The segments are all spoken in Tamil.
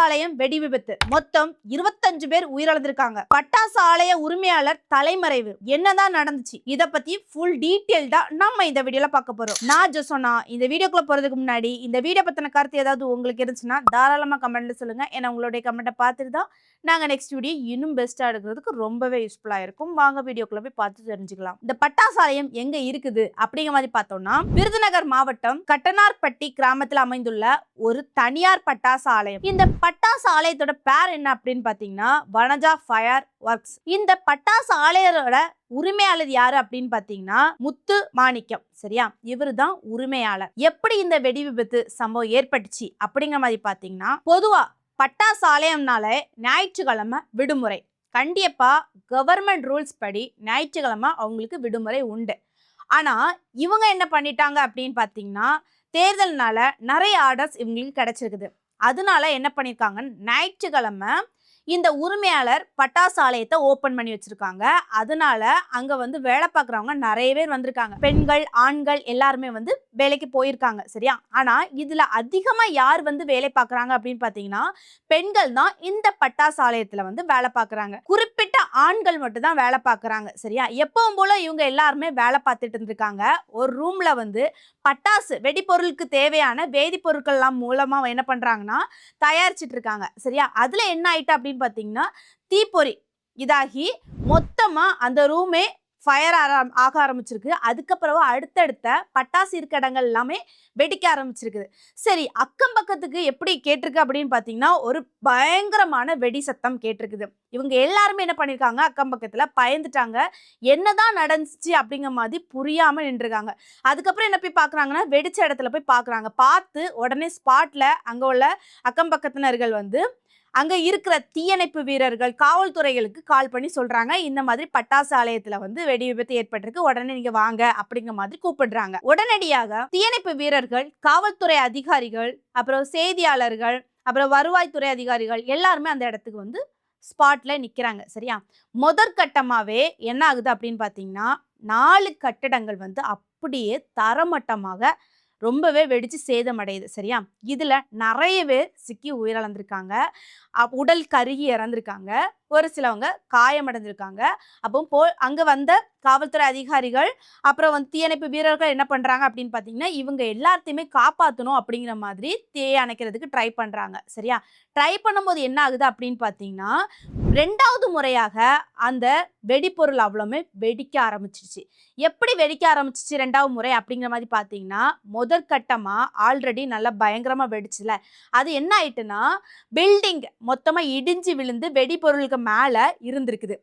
ஆலயம் வெடி விபத்து மொத்தம் 25 பேர் உயிரிழந்திருக்காங்க. பட்டாசு ஆலய உரிமையாளர் தலைமறைவு. என்னதான் நடந்துச்சு இத பத்தி ஃபுல் டீடைல்டா நம்ம இந்த வீடியோல பார்க்க போறோம். நான் ஜோசோனா. இந்த வீடியோக்குள்ள போறதுக்கு முன்னாடி இந்த வீடியோ பத்தின கருத்து ஏதாவது உங்களுக்கு இருந்துச்சுன்னா தாராளமா கமெண்ட்ல சொல்லுங்க. ஏன்னா உங்களுடைய கமெண்ட்டை பார்த்துட்டு தான் நாங்க நெக்ஸ்ட் வீடியோ இன்னும் பெஸ்டா எடுக்கிறதுக்கு ரொம்பவே யூஸ்ஃபுல்லா இருக்கும். வாங்க வீடியோக்குள்ள போய் பார்த்து தெரிஞ்சுக்கலாம். இந்த பட்டாசு ஆலயம் எங்க இருக்குது அப்படிங்கிற மாதிரி பார்த்தோம்னா விருதுநகர் மாவட்டம் கட்டனார்பட்டி கிராமத்தில் அமைந்துள்ள ஒரு தனியார் பட்டாசு ஆலயம். இந்த பட்டாசு ஆலயத்தோட பேர் என்ன அப்படின்னு பாத்தீங்கன்னா வனஜா ஃபயர் ஒர்க்ஸ். இந்த பட்டாசு ஆலயரோட உரிமையாளர் யாரு அப்படின்னு பாத்தீங்கன்னா முத்து மாணிக்கம். சரியா, இவரு தான் உரிமையாளர். எப்படி இந்த வெடி விபத்து சம்பவம் ஏற்பட்டுச்சு அப்படிங்கிற மாதிரி பாத்தீங்கன்னா பொதுவா பட்டாசு ஆலயம்னாலே ஞாயிற்றுக்கிழமை விடுமுறை. கண்டிப்பா கவர்மெண்ட் ரூல்ஸ் படி ஞாயிற்றுக்கிழமை அவங்களுக்கு விடுமுறை உண்டு. ஆனா இவங்க என்ன பண்ணிட்டாங்க அப்படின்னு பாத்தீங்கன்னா தேர்தல்னால நிறைய ஆர்டர்ஸ் இவங்களுக்கு கிடைச்சிருக்குது. அதனால என்ன பண்ணிருக்காங்க, ஞாயிற்றுக்கிழமை இந்த உரிமையாளர் பட்டாசு ஆலயத்தை ஓபன் பண்ணி வச்சிருக்காங்க. அதனால அங்க வந்து வேலை பார்க்குறவங்க நிறைய பேர் வந்திருக்காங்க. பெண்கள் ஆண்கள் எல்லாருமே வந்து வேலைக்கு போயிருக்காங்க. சரியா, ஆனா இதுல அதிகமா யார் வந்து வேலை பார்க்குறாங்க அப்படின்னு பாத்தீங்கன்னா பெண்கள் தான் இந்த பட்டாசு ஆலயத்துல வந்து வேலை பார்க்குறாங்க. குறிப்பிட்ட ஆண்கள் மட்டும் தான் வேலை பார்க்குறாங்க. சரியா, எப்பவும் போல இவங்க எல்லாருமே வேலை பார்த்துட்டு இருந்திருக்காங்க. ஒரு ரூம்ல வந்து பட்டாசு வெடிப்பொருளுக்கு தேவையான வேதிப்பொருட்கள் எல்லாம் மூலமா என்ன பண்றாங்கன்னா தயாரிச்சிட்டு இருக்காங்க. சரியா, அதுல என்ன ஆயிட்டு அப்படின்னு பாத்தீங்கன்னா தீப்பொறி இதாகி மொத்தமா அந்த ரூமே ஃபயர் ஆக ஆரம்பிச்சிருக்கு. அதுக்கப்புறம் அடுத்தடுத்த பட்டாசு இருக்க இடங்கள் எல்லாமே வெடிக்க ஆரம்பிச்சிருக்குது. சரி, அக்கம் பக்கத்துக்கு எப்படி கேட்டிருக்கு அப்படின்னு பாத்தீங்கன்னா ஒரு பயங்கரமான வெடி சத்தம் கேட்டிருக்குது. இவங்க எல்லாருமே என்ன பண்ணிருக்காங்க, அக்கம் பக்கத்துல பயந்துட்டாங்க. என்னதான் நடந்துச்சு அப்படிங்கிற மாதிரி புரியாம நின்றுருக்காங்க. அதுக்கப்புறம் என்ன போய் பாக்குறாங்கன்னா வெடிச்ச இடத்துல போய் பாக்குறாங்க. பார்த்து உடனே ஸ்பாட்ல அங்க உள்ள அக்கம் பக்கத்தினர்கள் வந்து அங்க இருக்கிற தீயணைப்பு வீரர்கள் காவல்துறைகளுக்கு கால் பண்ணி சொல்றாங்க, இந்த மாதிரி பட்டாசு ஆலயத்துல வந்து வெடி விபத்து ஏற்பட்டிருக்கு, உடனே நீங்க வாங்க அப்படிங்கிற மாதிரி கூப்பிடுறாங்க. உடனடியாக தீயணைப்பு வீரர்கள், காவல்துறை அதிகாரிகள், அப்புறம் செய்தியாளர்கள், அப்புறம் வருவாய்த்துறை அதிகாரிகள் எல்லாருமே அந்த இடத்துக்கு வந்து ஸ்பாட்ல நிக்கிறாங்க. சரியா, முதற்கட்டமாவே என்ன ஆகுது அப்படின்னு பாத்தீங்கன்னா 4 கட்டடங்கள் வந்து அப்படியே தரமட்டமாக ரொம்பவே வெடிச்சு சேதமடையுது. சரியா, இதுல நிறைய பேர் சிக்கி உயிரிழந்திருக்காங்க. உடல் கருகி இறந்திருக்காங்க. ஒரு சிலவங்க காயமடைஞ்சிருக்காங்க. அப்போ அங்க வந்த காவல்துறை அதிகாரிகள் அப்புறம் வந்து தீயணைப்பு வீரர்கள் என்ன பண்றாங்க அப்படின்னு பாத்தீங்கன்னா இவங்க எல்லாத்தையுமே காப்பாற்றணும் அப்படிங்கிற மாதிரி தீயை அணைக்கிறதுக்கு ட்ரை பண்றாங்க. சரியா, ட்ரை பண்ணும்போது என்ன ஆகுது அப்படின்னு பாத்தீங்கன்னா 2வது முறையாக அந்த வெடிப்பொருள் அவ்வளவுமே வெடிக்க ஆரம்பிச்சிச்சு. எப்படி வெடிக்க ஆரம்பிச்சிச்சு 2வது முறை அப்படிங்கிற மாதிரி பாத்தீங்கன்னா முதற்கட்டமா ஆல்ரெடி நல்லா பயங்கரமா வெடிச்சுல, அது என்ன ஆயிட்டுன்னா பில்டிங் மொத்தமா இடிஞ்சு விழுந்து வெடிப்பொருளுக்கு மேல இருந்திருக்குது.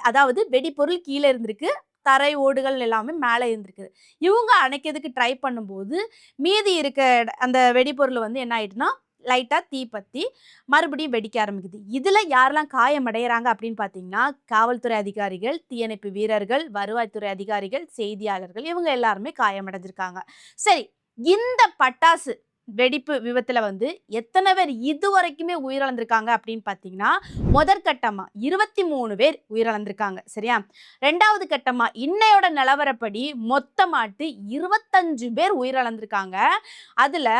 அதாவது வெடிப்பொருள் கீழே இருந்திருக்கு, தரை ஓடுகள் எல்லாமே மேலே இருந்திருக்குது. இவங்க அணைக்கிறதுக்கு ட்ரை பண்ணும்போது மீதி இருக்க அந்த வெடிப்பொருள் வந்து என்ன ஆயிட்டுன்னா லைட்டா தீ பத்தி மறுபடியும் வெடிக்க ஆரம்பிக்குது. இதுல யாரெல்லாம் காயமடைகிறாங்க அப்படின்னு பாத்தீங்கன்னா காவல்துறை அதிகாரிகள், தீயணைப்பு வீரர்கள், வருவாய்த்துறை அதிகாரிகள், செய்தியாளர்கள் இவங்க எல்லாருமே காயமடைஞ்சிருக்காங்க. சரி, இந்த பட்டாசு வெடிப்பு விபத்துல வந்து எத்தனை பேர் இதுவரைக்குமே உயிரிழந்திருக்காங்க அப்படின்னு பாத்தீங்கன்னா முதற்கட்டமா 23 பேர் உயிரிழந்திருக்காங்க. சரியா, 2வது கட்டமா இன்னையோட நிலவரப்படி மொத்தமாட்டு 25 பேர் உயிரிழந்திருக்காங்க. அதுல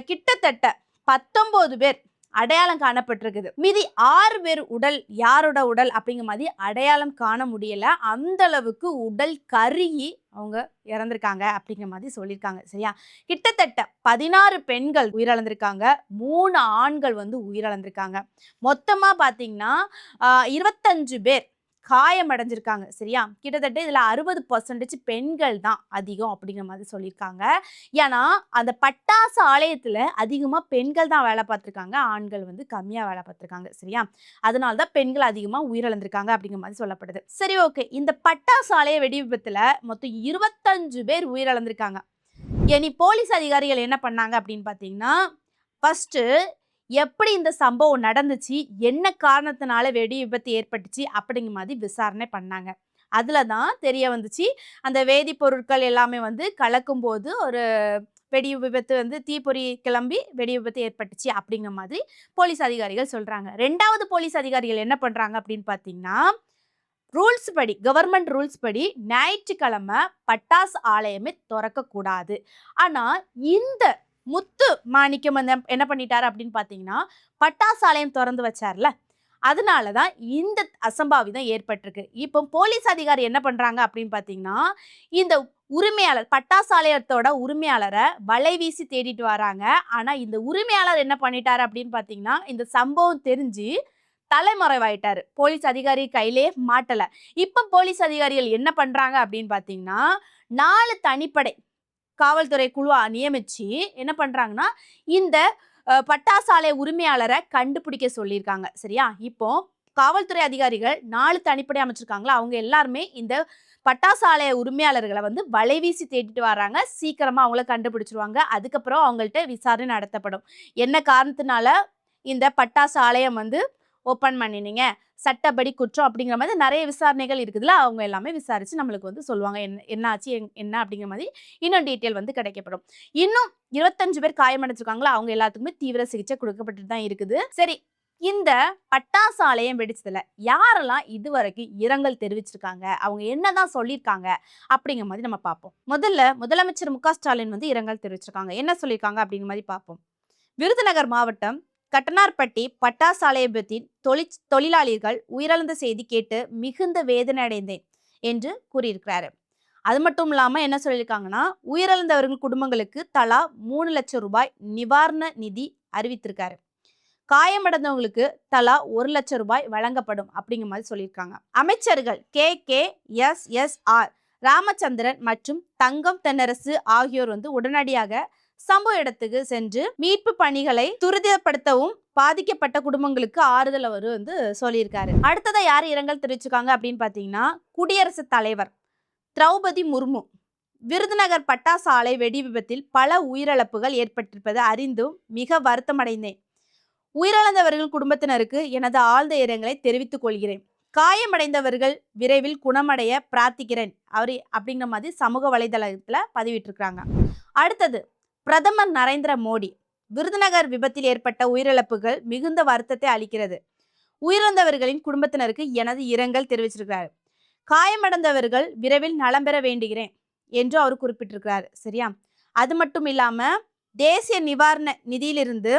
கிட்டத்தட்ட 19 பேர் அடையாளம் காணப்பட்டிருக்குது. மீதி 6 பேர் உடல் யாரோட உடல் அப்படிங்கிற மாதிரி அடையாளம் காண முடியல. அந்த அளவுக்கு உடல் கருகி அவங்க இறந்திருக்காங்க அப்படிங்கிற மாதிரி சொல்லியிருக்காங்க. சரியா, கிட்டத்தட்ட 16 பெண்கள் உயிரிழந்திருக்காங்க, 3 ஆண்கள் வந்து உயிரிழந்திருக்காங்க. மொத்தமா பாத்தீங்கன்னா 25 பேர் காயமடைஞ்சிருக்காங்க. சரியா, கிட்டத்தட்ட இதுல 60% பெண்கள் தான் அதிகம் அப்படிங்கிற மாதிரி சொல்லியிருக்காங்க. ஏன்னா அந்த பட்டாசு ஆலயத்துல அதிகமா பெண்கள் தான் வேலை பார்த்திருக்காங்க, ஆண்கள் வந்து கம்மியா வேலை பார்த்திருக்காங்க. சரியா, அதனாலதான் பெண்கள் அதிகமா உயிரிழந்திருக்காங்க அப்படிங்கிற மாதிரி சொல்லப்படுது. சரி, ஓகே, இந்த பட்டாசு ஆலய வெடி விபத்துல மொத்தம் 25 பேர் உயிரிழந்திருக்காங்க. இனி போலீஸ் அதிகாரிகள் என்ன பண்ணாங்க அப்படின்னு பாத்தீங்கன்னா ஃபர்ஸ்ட் எப்படி இந்த சம்பவம் நடந்துச்சு, என்ன காரணத்தினால வெடி விபத்து ஏற்பட்டுச்சு அப்படிங்கிற மாதிரி விசாரணை பண்ணாங்க. அதுல தான் தெரிய வந்துச்சு அந்த வேதிப்பொருட்கள் எல்லாமே வந்து கலக்கும் போது ஒரு வெடி விபத்து வந்து தீப்பொறி கிளம்பி வெடி விபத்து ஏற்பட்டுச்சு அப்படிங்கிற மாதிரி போலீஸ் அதிகாரிகள் சொல்றாங்க. 2வது போலீஸ் அதிகாரிகள் என்ன பண்றாங்க அப்படின்னு பாத்தீங்கன்னா ரூல்ஸ் படி, கவர்மெண்ட் ரூல்ஸ் படி ஞாயிற்றுக்கிழமை பட்டாசு ஆலயமே திறக்க கூடாது. ஆனா இந்த முத்து மாணிக்கம் வந்து என்ன பண்ணிட்டாரு அப்படின்னு பார்த்தீங்கன்னா, பட்டாசு ஆலயம் திறந்து வச்சார்ல, அதனால தான் இந்த அசம்பாவிதம் ஏற்பட்டிருக்கு. இப்போ போலீஸ் அதிகாரி என்ன பண்றாங்க அப்படின்னு பார்த்தீங்கன்னா, இந்த உரிமையாளர் பட்டாசு ஆலயத்தோட உரிமையாளர வலை வீசி தேடிட்டு வராங்க. ஆனா இந்த உரிமையாளர் என்ன பண்ணிட்டாரு அப்படின்னு பார்த்தீங்கன்னா, இந்த சம்பவம் தெரிஞ்சு தலைமறைவாயிட்டாரு. போலீஸ் அதிகாரி கையிலே மாட்டல. இப்ப போலீஸ் அதிகாரிகள் என்ன பண்றாங்க அப்படின்னு பார்த்தீங்கன்னா, 4 தனிப்படை காவல்துறை குழுவ நியமிச்சு என்ன பண்றாங்கன்னா, இந்த பட்டாசு ஆலை உரிமையாளர கண்டுபிடிக்க சொல்லியிருக்காங்க. சரியா? இப்போ காவல்துறை அதிகாரிகள் 4 தனிப்படை அமைச்சிருக்காங்களா, அவங்க எல்லாருமே இந்த பட்டாசு ஆலய உரிமையாளர்கள வந்து வலைவீசி தேடிட்டு வராங்க. சீக்கிரமா அவங்கள கண்டுபிடிச்சுருவாங்க. அதுக்கப்புறம் அவங்கள்ட்ட விசாரணை நடத்தப்படும். என்ன காரணத்தினால இந்த பட்டாசு ஆலயம் வந்து ஓப்பன் பண்ணினீங்க, சட்டப்படி குற்றம் அப்படிங்கிற மாதிரி நிறைய விசாரணைகள் இருக்குதுல்ல, அவங்க எல்லாமே விசாரிச்சு நம்மளுக்கு வந்து சொல்லுவாங்க. என்ன ஆச்சு, என்ன அப்படிங்கிற மாதிரி இன்னும் டீட்டெயில் வந்து கிடைக்கப்படும். இன்னும் 25 பேர் காயமடைஞ்சிருக்காங்களா, அவங்க எல்லாத்துக்குமே தீவிர சிகிச்சை கொடுக்கப்பட்டு தான் இருக்குது. சரி, இந்த பட்டாசு ஆலயம் வெடிச்சதுல யாரெல்லாம் இதுவரைக்கும் இரங்கல் தெரிவிச்சிருக்காங்க, அவங்க என்னதான் சொல்லியிருக்காங்க அப்படிங்கிற மாதிரி நம்ம பார்ப்போம். முதல்ல முதலமைச்சர் மு.க. ஸ்டாலின் வந்து இரங்கல் தெரிவிச்சிருக்காங்க. என்ன சொல்லியிருக்காங்க அப்படிங்கிற மாதிரி பார்ப்போம். விருதுநகர் மாவட்டம் கட்டனார்பட்டி பட்டாசு ஆலை விபத்தில் தொழிலாளிகள் உயிரிழந்த செய்தி கேட்டு மிகுந்த வேதனை அடைந்தேன் என்று கூறியிருக்கிறாரு. அது மட்டும் இல்லாம என்ன சொல்லியிருக்காங்கன்னா, உயிரிழந்தவர்கள் குடும்பங்களுக்கு தலா 3 லட்சம் ரூபாய் நிவாரண நிதி அறிவித்திருக்காரு. காயமடைந்தவங்களுக்கு தலா 1 லட்சம் ரூபாய் வழங்கப்படும் அப்படிங்கிற மாதிரி சொல்லியிருக்காங்க. அமைச்சர்கள் KKSSR ராமச்சந்திரன் மற்றும் தங்கம் தென்னரசு ஆகியோர் வந்து உடனடியாக சம்பவ இடத்துக்கு சென்று மீட்பு பணிகளை துரிதப்படுத்தவும் பாதிக்கப்பட்ட குடும்பங்களுக்கு ஆறுதல் அவர் வந்து சொல்லியிருக்காரு. அடுத்ததா யார் இரங்கல் தெரிவிச்சிருக்காங்க அப்படின்னு பார்த்தீங்கன்னா, குடியரசுத் தலைவர் திரௌபதி முர்மு விருதுநகர் பட்டாசு ஆலை வெடி விபத்தில் பல உயிரிழப்புகள் ஏற்பட்டிருப்பது அறிந்தும் மிக வருத்தமடைந்தேன். உயிரிழந்தவர்கள் குடும்பத்தினருக்கு எனது ஆழ்ந்த இரங்கலை தெரிவித்துக் கொள்கிறேன். காயமடைந்தவர்கள் விரைவில் குணமடைய பிரார்த்திக்கிறேன் அவர் அப்படிங்கிற மாதிரி சமூக வலைதளத்துல பதிவிட்டிருக்காங்க. அடுத்தது பிரதமர் நரேந்திர மோடி விருதுநகர் விபத்தில் ஏற்பட்ட உயிரிழப்புகள் மிகுந்த வருத்தத்தை அளிக்கிறது. உயிரிழந்தவர்களின் குடும்பத்தினருக்கு எனது இரங்கல் தெரிவிச்சிருக்கிறார். காயமடைந்தவர்கள் விரைவில் நலம் பெற வேண்டுகிறேன் என்று அவர் குறிப்பிட்டிருக்கிறார். சரியா? அது மட்டும் இல்லாம தேசிய நிவாரண நிதியிலிருந்து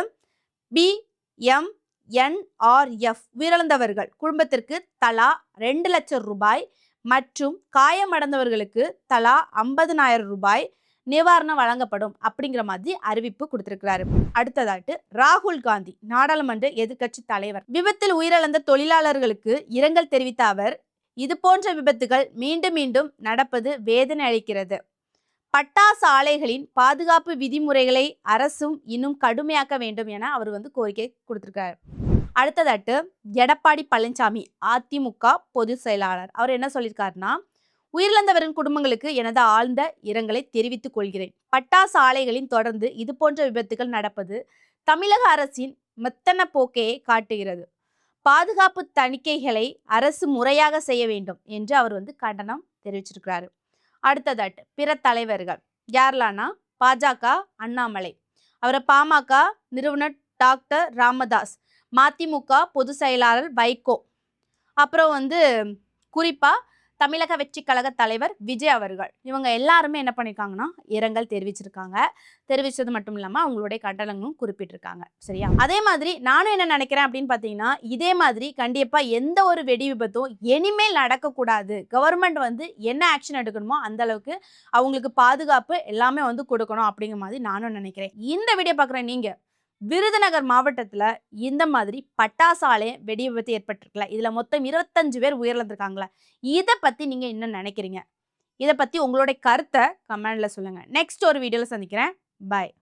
BMNRF உயிரிழந்தவர்கள் குடும்பத்திற்கு தலா 2 லட்சம் ரூபாய் மற்றும் காயமடைந்தவர்களுக்கு தலா 50,000 ரூபாய் நிவாரணம் வழங்கப்படும் அப்படிங்கிற மாதிரி அறிவிப்பு கொடுத்திருக்கிறாரு. அடுத்ததாட்டு ராகுல் காந்தி நாடாளுமன்ற எதிர்க்கட்சி தலைவர் விபத்தில் உயிரிழந்த தொழிலாளர்களுக்கு இரங்கல் தெரிவித்த அவர், இது போன்ற விபத்துகள் மீண்டும் மீண்டும் நடப்பது வேதனை அளிக்கிறது. பட்டாசு ஆலைகளின் பாதுகாப்பு விதிமுறைகளை அரசும் இன்னும் கடுமையாக்க வேண்டும் என அவர் வந்து கோரிக்கை கொடுத்திருக்காரு. அடுத்ததாட்டு எடப்பாடி பழனிசாமி அதிமுக பொதுச் செயலாளர் அவர் என்ன சொல்லியிருக்காருன்னா, உயிரிழந்தவரின் குடும்பங்களுக்கு எனது ஆழ்ந்த இரங்கலை தெரிவித்துக் கொள்கிறேன். பட்டாசு ஆலைகளின் தொடர்ந்து இது போன்ற விபத்துகள் நடப்பது தமிழக அரசின் மெத்தன போக்கையை காட்டுகிறது. பாதுகாப்பு தணிக்கைகளை அரசு முறையாக செய்ய வேண்டும் என்று அவர் வந்து கண்டனம் தெரிவிச்சிருக்கிறாரு. அடுத்ததாட்டு பிற தலைவர்கள் யாரெல்லாம்னா, பாஜக அண்ணாமலை, அவரை பாமக நிறுவனர் டாக்டர் ராமதாஸ், மதிமுக பொதுச் செயலாளர் வைகோ, அப்புறம் வந்து குறிப்பா தமிழக வெற்றி கழக தலைவர் விஜய் அவர்கள், இவங்க எல்லாருமே என்ன பண்ணியிருக்காங்கன்னா இரங்கல் தெரிவிச்சிருக்காங்க. தெரிவிச்சது மட்டும் இல்லாமல் அவங்களுடைய கண்டனங்களும் குறிப்பிட்டிருக்காங்க. சரியா? அதே மாதிரி நானும் என்ன நினைக்கிறேன் அப்படின்னு பார்த்தீங்கன்னா, இதே மாதிரி கண்டிப்பாக எந்த ஒரு வெடி விபத்தும் இனிமேல் நடக்கக்கூடாது. கவர்மெண்ட் வந்து என்ன ஆக்ஷன் எடுக்கணுமோ அந்த அளவுக்கு அவங்களுக்கு பாதுகாப்பு எல்லாமே வந்து கொடுக்கணும் அப்படிங்கிற மாதிரி நானும் நினைக்கிறேன். இந்த வீடியோ பார்க்குற நீங்கள் விருதுநகர் மாவட்டத்தில் இந்த மாதிரி பட்டாசு ஆலை வெடி விபத்து ஏற்பட்டிருக்குல்ல, இதில் மொத்தம் 25 பேர் உயிரிழந்திருக்காங்களா, இதை பற்றி நீங்கள் என்ன நினைக்கிறீங்க? இதை பற்றி உங்களுடைய கருத்தை கமெண்டில் சொல்லுங்கள். நெக்ஸ்ட் ஒரு வீடியோவில் சந்திக்கிறேன். பாய்.